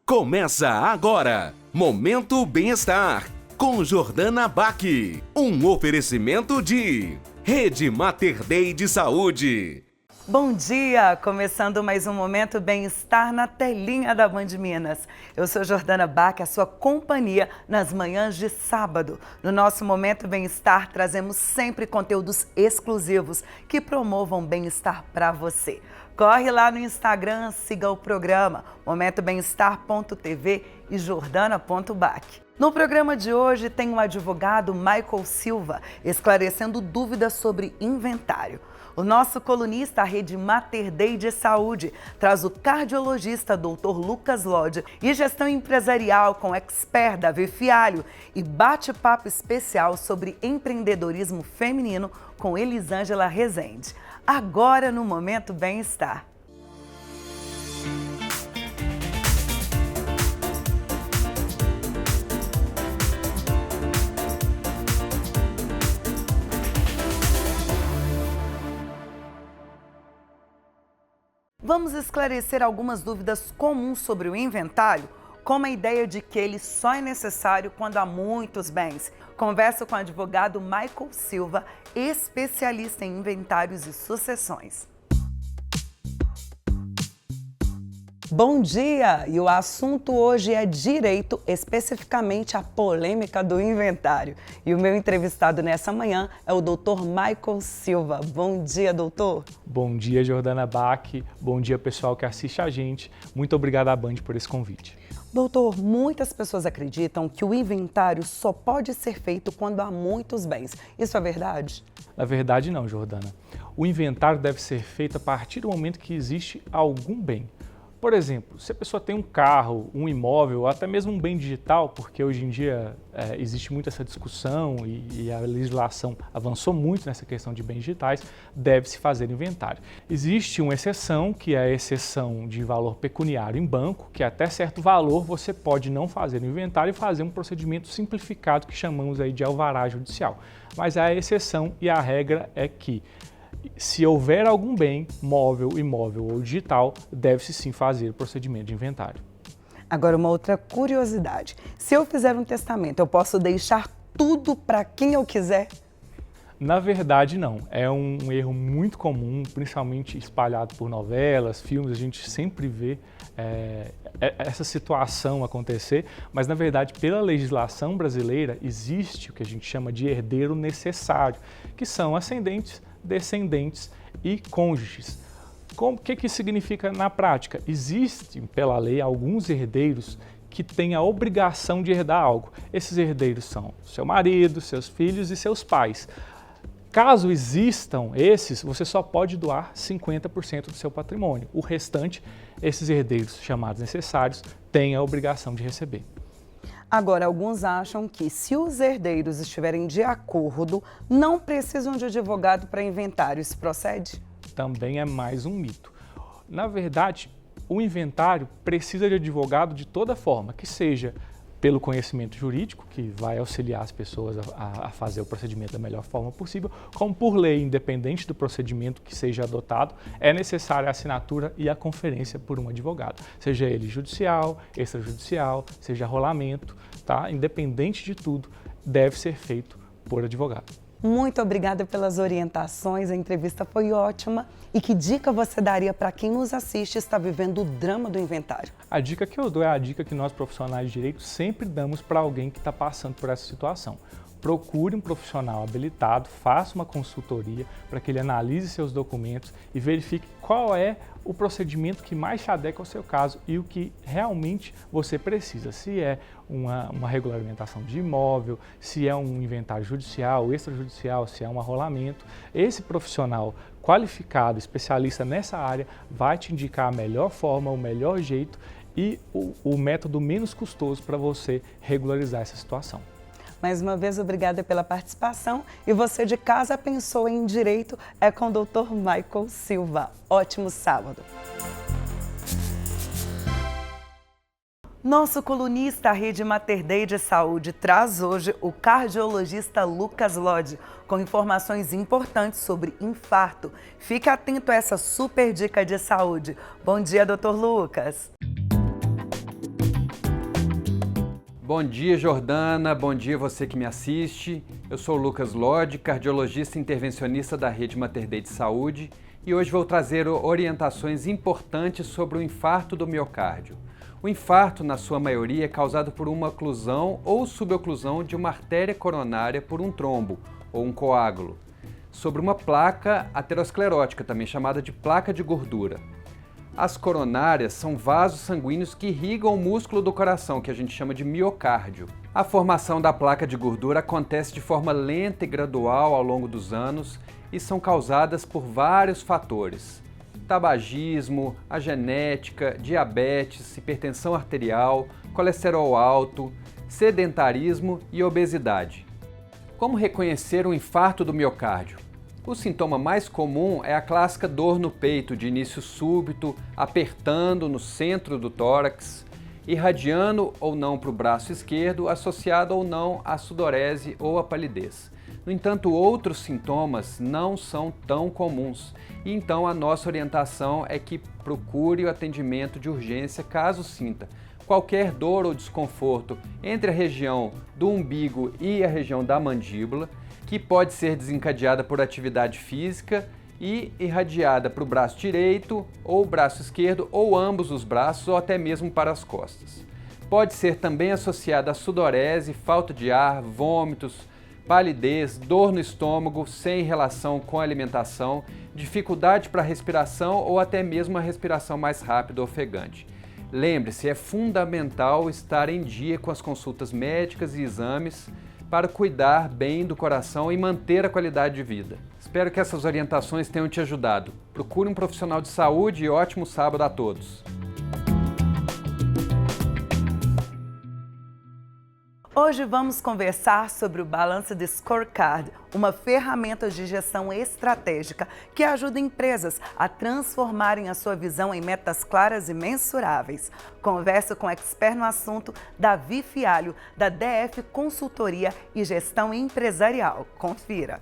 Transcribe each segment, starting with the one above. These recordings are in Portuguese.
Começa agora, Momento Bem-Estar, com Jordana Bach. Um oferecimento de Rede Mater Dei de Saúde. Bom dia! Começando mais um Momento Bem-Estar na telinha da Band Minas. Eu sou Jordana Bach, a sua companhia nas manhãs de sábado. No nosso Momento Bem-Estar, trazemos sempre conteúdos exclusivos que promovam bem-estar para você. Corre lá no Instagram, siga o programa momentoBemestar.tv e jordana.bach. No programa de hoje tem o advogado Michael Silva esclarecendo dúvidas sobre inventário. O nosso colunista, a Rede Mater Dei de Saúde, traz o cardiologista Dr. Lucas Lodge e gestão empresarial com o expert Davi Fialho e bate-papo especial sobre empreendedorismo feminino com Elisângela Rezende. Agora no Momento Bem-Estar. Vamos esclarecer algumas dúvidas comuns sobre o inventário, como a ideia de que ele só é necessário quando há muitos bens. Converso com o advogado Michael Silva, especialista em inventários e sucessões. Bom dia! E o assunto hoje é direito, especificamente a polêmica do inventário. E o meu entrevistado nessa manhã é o Dr. Michael Silva. Bom dia, doutor! Bom dia, Jordana Bach. Bom dia, pessoal que assiste a gente. Muito obrigado à Band por esse convite. Doutor, muitas pessoas acreditam que o inventário só pode ser feito quando há muitos bens. Isso é verdade? Na verdade, não, Jordana. O inventário deve ser feito a partir do momento que existe algum bem. Por exemplo, se a pessoa tem um carro, um imóvel, ou até mesmo um bem digital, porque hoje em dia existe muito essa discussão e a legislação avançou muito nessa questão de bens digitais, deve-se fazer inventário. Existe uma exceção, que é a exceção de valor pecuniário em banco, que até certo valor você pode não fazer inventário e fazer um procedimento simplificado que chamamos aí de alvará judicial. Mas a exceção e a regra é que se houver algum bem, móvel, imóvel ou digital, deve-se sim fazer o procedimento de inventário. Agora, uma outra curiosidade. Se eu fizer um testamento, eu posso deixar tudo para quem eu quiser? Na verdade, não. É um erro muito comum, principalmente espalhado por novelas, filmes, a gente sempre vê essa situação acontecer, mas na verdade, pela legislação brasileira, existe o que a gente chama de herdeiro necessário, que são ascendentes, descendentes e cônjuges. O que isso significa na prática? Existem, pela lei, alguns herdeiros que têm a obrigação de herdar algo. Esses herdeiros são seu marido, seus filhos e seus pais. Caso existam esses, você só pode doar 50% do seu patrimônio. O restante, esses herdeiros chamados necessários, têm a obrigação de receber. Agora, alguns acham que se os herdeiros estiverem de acordo, não precisam de advogado para inventário. Isso procede? Também é mais um mito. Na verdade, o inventário precisa de advogado de toda forma, que seja pelo conhecimento jurídico, que vai auxiliar as pessoas a fazer o procedimento da melhor forma possível, como por lei, independente do procedimento que seja adotado, é necessária a assinatura e a conferência por um advogado, seja ele judicial, extrajudicial, seja rolamento, tá? Independente de tudo, deve ser feito por advogado. Muito obrigada pelas orientações, a entrevista foi ótima. E que dica você daria para quem nos assiste e está vivendo o drama do inventário? A dica que eu dou é a dica que nós profissionais de direito sempre damos para alguém que está passando por essa situação. Procure um profissional habilitado, faça uma consultoria para que ele analise seus documentos e verifique qual é o procedimento que mais se adequa ao seu caso e o que realmente você precisa. Se é uma regulamentação de imóvel, se é um inventário judicial, extrajudicial, se é um arrolamento. Esse profissional qualificado, especialista nessa área, vai te indicar a melhor forma, o melhor jeito e o método menos custoso para você regularizar essa situação. Mais uma vez, obrigada pela participação. E você de casa pensou em direito, é com o Dr. Michael Silva. Ótimo sábado. Nosso colunista, a Rede Mater Dei de Saúde, traz hoje o cardiologista Lucas Lodge, com informações importantes sobre infarto. Fique atento a essa super dica de saúde. Bom dia, Dr. Lucas. Bom dia, Jordana. Bom dia você que me assiste. Eu sou o Lucas Lodi, cardiologista intervencionista da Rede Mater Dei de Saúde, e hoje vou trazer orientações importantes sobre o infarto do miocárdio. O infarto, na sua maioria, é causado por uma oclusão ou suboclusão de uma artéria coronária por um trombo ou um coágulo, sobre uma placa aterosclerótica, também chamada de placa de gordura. As coronárias são vasos sanguíneos que irrigam o músculo do coração, que a gente chama de miocárdio. A formação da placa de gordura acontece de forma lenta e gradual ao longo dos anos e são causadas por vários fatores: tabagismo, a genética, diabetes, hipertensão arterial, colesterol alto, sedentarismo e obesidade. Como reconhecer um infarto do miocárdio? O sintoma mais comum é a clássica dor no peito, de início súbito, apertando no centro do tórax, irradiando ou não para o braço esquerdo, associado ou não à sudorese ou à palidez. No entanto, outros sintomas não são tão comuns, e então a nossa orientação é que procure o atendimento de urgência caso sinta qualquer dor ou desconforto entre a região do umbigo e a região da mandíbula, que pode ser desencadeada por atividade física e irradiada para o braço direito ou o braço esquerdo, ou ambos os braços, ou até mesmo para as costas. Pode ser também associada a sudorese, falta de ar, vômitos, palidez, dor no estômago sem relação com a alimentação, dificuldade para a respiração ou até mesmo a respiração mais rápida ou ofegante. Lembre-se, é fundamental estar em dia com as consultas médicas e exames para cuidar bem do coração e manter a qualidade de vida. Espero que essas orientações tenham te ajudado. Procure um profissional de saúde e ótimo sábado a todos. Hoje vamos conversar sobre o Balance Scorecard, uma ferramenta de gestão estratégica que ajuda empresas a transformarem a sua visão em metas claras e mensuráveis. Converso com o expert no assunto, Davi Fialho, da DF Consultoria e Gestão Empresarial. Confira!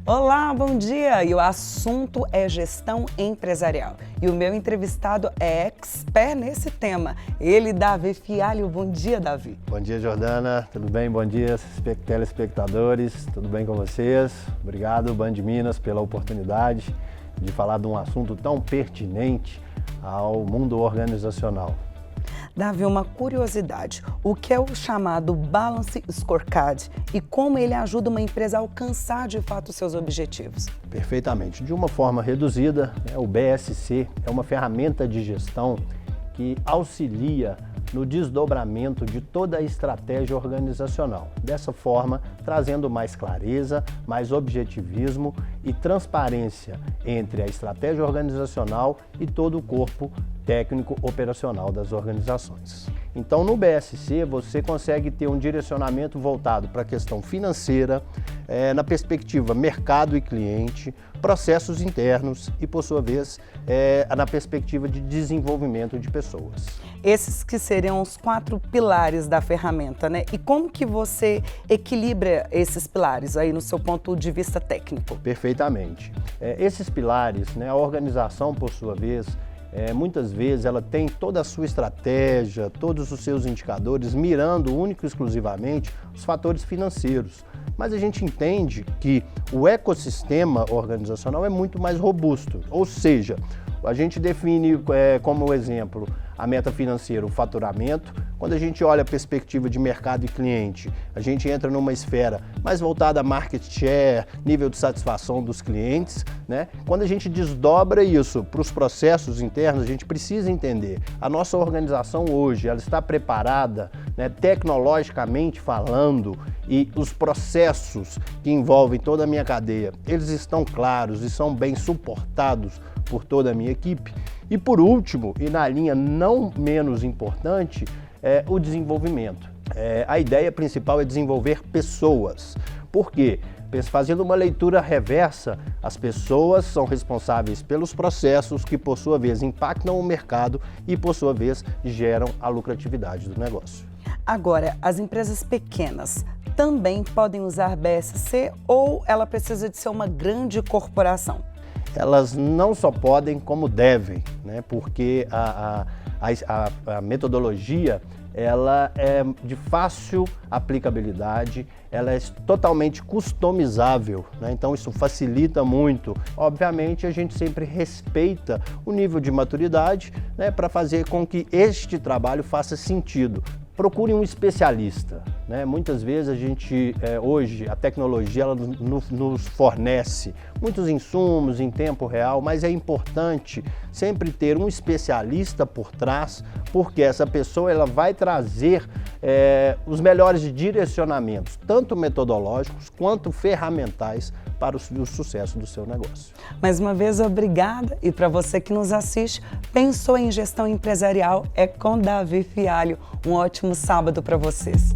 Olá, bom dia! E o assunto é gestão empresarial. E o meu entrevistado é expert nesse tema. Ele, Davi Fialho. Bom dia, Davi. Bom dia, Jordana. Tudo bem? Bom dia, telespectadores. Tudo bem com vocês? Obrigado, Band Minas, pela oportunidade de falar de um assunto tão pertinente ao mundo organizacional. Davi, uma curiosidade, o que é o chamado Balance Scorecard e como ele ajuda uma empresa a alcançar de fato os seus objetivos? Perfeitamente. De uma forma reduzida, o BSC é uma ferramenta de gestão que auxilia no desdobramento de toda a estratégia organizacional. Dessa forma, trazendo mais clareza, mais objetivismo e transparência entre a estratégia organizacional e todo o corpo técnico operacional das organizações. Então, no BSC, você consegue ter um direcionamento voltado para a questão financeira, na perspectiva mercado e cliente, processos internos e, por sua vez, na perspectiva de desenvolvimento de pessoas. Esses que seriam os 4 pilares da ferramenta, né? E como que você equilibra esses pilares aí no seu ponto de vista técnico? Perfeitamente. Esses pilares, a organização, por sua vez, muitas vezes ela tem toda a sua estratégia, todos os seus indicadores, mirando único e exclusivamente os fatores financeiros. Mas a gente entende que o ecossistema organizacional é muito mais robusto, ou seja, a gente define como exemplo a meta financeira, o faturamento. Quando a gente olha a perspectiva de mercado e cliente, a gente entra numa esfera mais voltada a market share, nível de satisfação dos clientes, né? Quando a gente desdobra isso para os processos internos, a gente precisa entender, a nossa organização hoje, ela está preparada, tecnologicamente falando, e os processos que envolvem toda a minha cadeia, eles estão claros e são bem suportados por toda a minha equipe. E por último, e na linha não menos importante, é o desenvolvimento. A ideia principal é desenvolver pessoas. Por quê? Fazendo uma leitura reversa, as pessoas são responsáveis pelos processos que, por sua vez, impactam o mercado e, por sua vez, geram a lucratividade do negócio. Agora, as empresas pequenas também podem usar BSC ou ela precisa de ser uma grande corporação? elas não só podem, como devem, né? Porque a metodologia ela é de fácil aplicabilidade, ela é totalmente customizável, né? Então isso facilita muito. Obviamente a gente sempre respeita o nível de maturidade, né, para fazer com que este trabalho faça sentido. Procure um especialista, né? Muitas vezes a gente, hoje, a tecnologia ela nos fornece muitos insumos em tempo real, mas é importante sempre ter um especialista por trás, porque essa pessoa ela vai trazer os melhores direcionamentos, tanto metodológicos quanto ferramentais, para o sucesso do seu negócio. Mais uma vez, obrigada. E para você que nos assiste, pensou em gestão empresarial, é com Davi Fialho. Um ótimo sábado para vocês.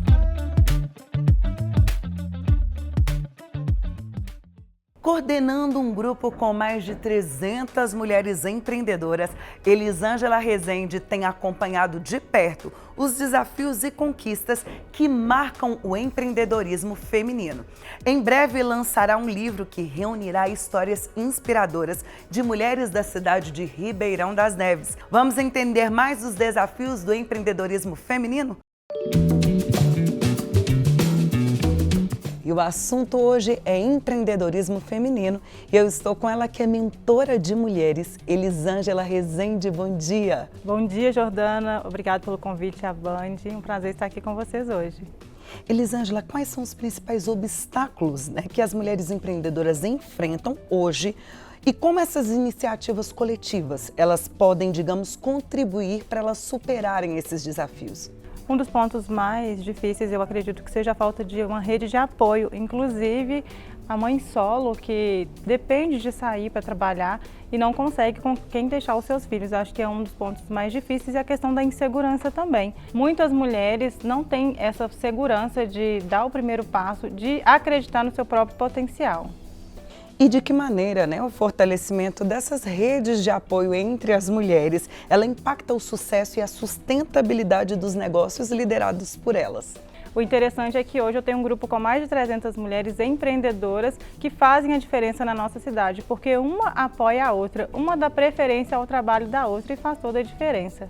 Coordenando um grupo com mais de 300 mulheres empreendedoras, Elisângela Rezende tem acompanhado de perto os desafios e conquistas que marcam o empreendedorismo feminino. Em breve lançará um livro que reunirá histórias inspiradoras de mulheres da cidade de Ribeirão das Neves. Vamos entender mais os desafios do empreendedorismo feminino? E o assunto hoje é empreendedorismo feminino e eu estou com ela que é mentora de mulheres, Elisângela Rezende. Bom dia. Bom dia, Jordana. Obrigada pelo convite à Band. Um prazer estar aqui com vocês hoje. Elisângela, quais são os principais obstáculos, né, que as mulheres empreendedoras enfrentam hoje e como essas iniciativas coletivas, elas podem, digamos, contribuir para elas superarem esses desafios? Um dos pontos mais difíceis, eu acredito que seja a falta de uma rede de apoio, inclusive a mãe solo que depende de sair para trabalhar e não consegue com quem deixar os seus filhos. Acho que é um dos pontos mais difíceis e a questão da insegurança também. Muitas mulheres não têm essa segurança de dar o primeiro passo, de acreditar no seu próprio potencial. E de que maneira, né, o fortalecimento dessas redes de apoio entre as mulheres, ela impacta o sucesso e a sustentabilidade dos negócios liderados por elas? O interessante é que hoje eu tenho um grupo com mais de 300 mulheres empreendedoras que fazem a diferença na nossa cidade, porque uma apoia a outra, uma dá preferência ao trabalho da outra e faz toda a diferença.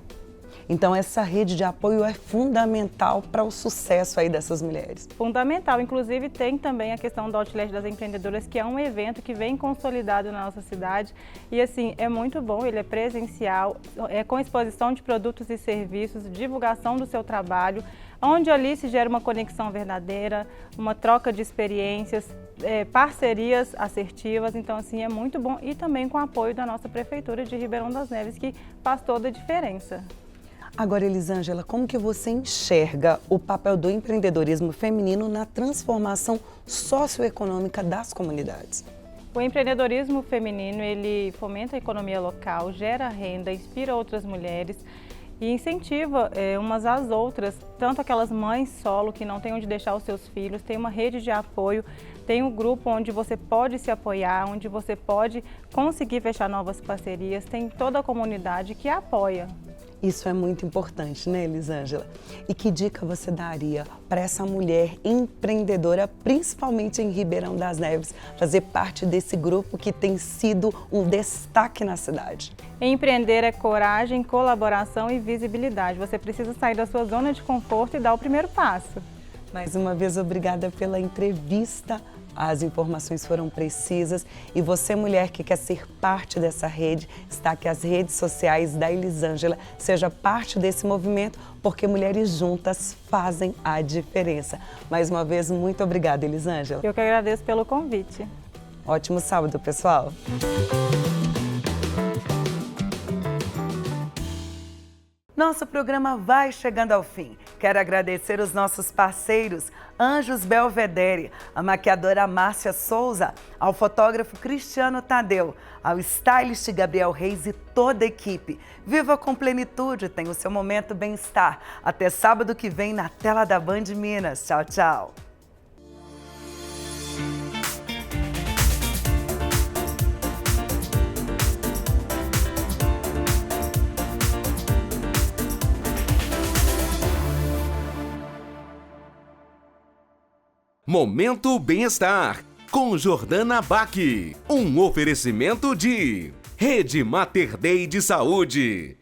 Então essa rede de apoio é fundamental para o sucesso aí dessas mulheres. Fundamental, inclusive tem também a questão do Outlet das Empreendedoras, que é um evento que vem consolidado na nossa cidade e assim, é muito bom, ele é presencial, é com exposição de produtos e serviços, divulgação do seu trabalho, onde ali se gera uma conexão verdadeira, uma troca de experiências, parcerias assertivas, então assim, é muito bom e também com o apoio da nossa Prefeitura de Ribeirão das Neves, que faz toda a diferença. Agora, Elisângela, como que você enxerga o papel do empreendedorismo feminino na transformação socioeconômica das comunidades? O empreendedorismo feminino, ele fomenta a economia local, gera renda, inspira outras mulheres e incentiva umas às outras, tanto aquelas mães solo que não têm onde deixar os seus filhos, tem uma rede de apoio, tem um grupo onde você pode se apoiar, onde você pode conseguir fechar novas parcerias, tem toda a comunidade que apoia. Isso é muito importante, né, Elisângela? E que dica você daria para essa mulher empreendedora, principalmente em Ribeirão das Neves, fazer parte desse grupo que tem sido um destaque na cidade? Empreender é coragem, colaboração e visibilidade. Você precisa sair da sua zona de conforto e dar o primeiro passo. Mais uma vez, obrigada pela entrevista. As informações foram precisas e você, mulher que quer ser parte dessa rede, está aqui as redes sociais da Elisângela. Seja parte desse movimento, porque mulheres juntas fazem a diferença. Mais uma vez, muito obrigada, Elisângela. Eu que agradeço pelo convite. Ótimo sábado, pessoal. Nosso programa vai chegando ao fim. Quero agradecer os nossos parceiros, Anjos Belvedere, a maquiadora Márcia Souza, ao fotógrafo Cristiano Tadeu, ao stylist Gabriel Reis e toda a equipe. Viva com plenitude, tenha o seu momento bem-estar. Até sábado que vem na tela da Band Minas. Tchau, tchau. Momento Bem-Estar, com Jordana Bach. Um oferecimento de Rede Mater Dei de Saúde.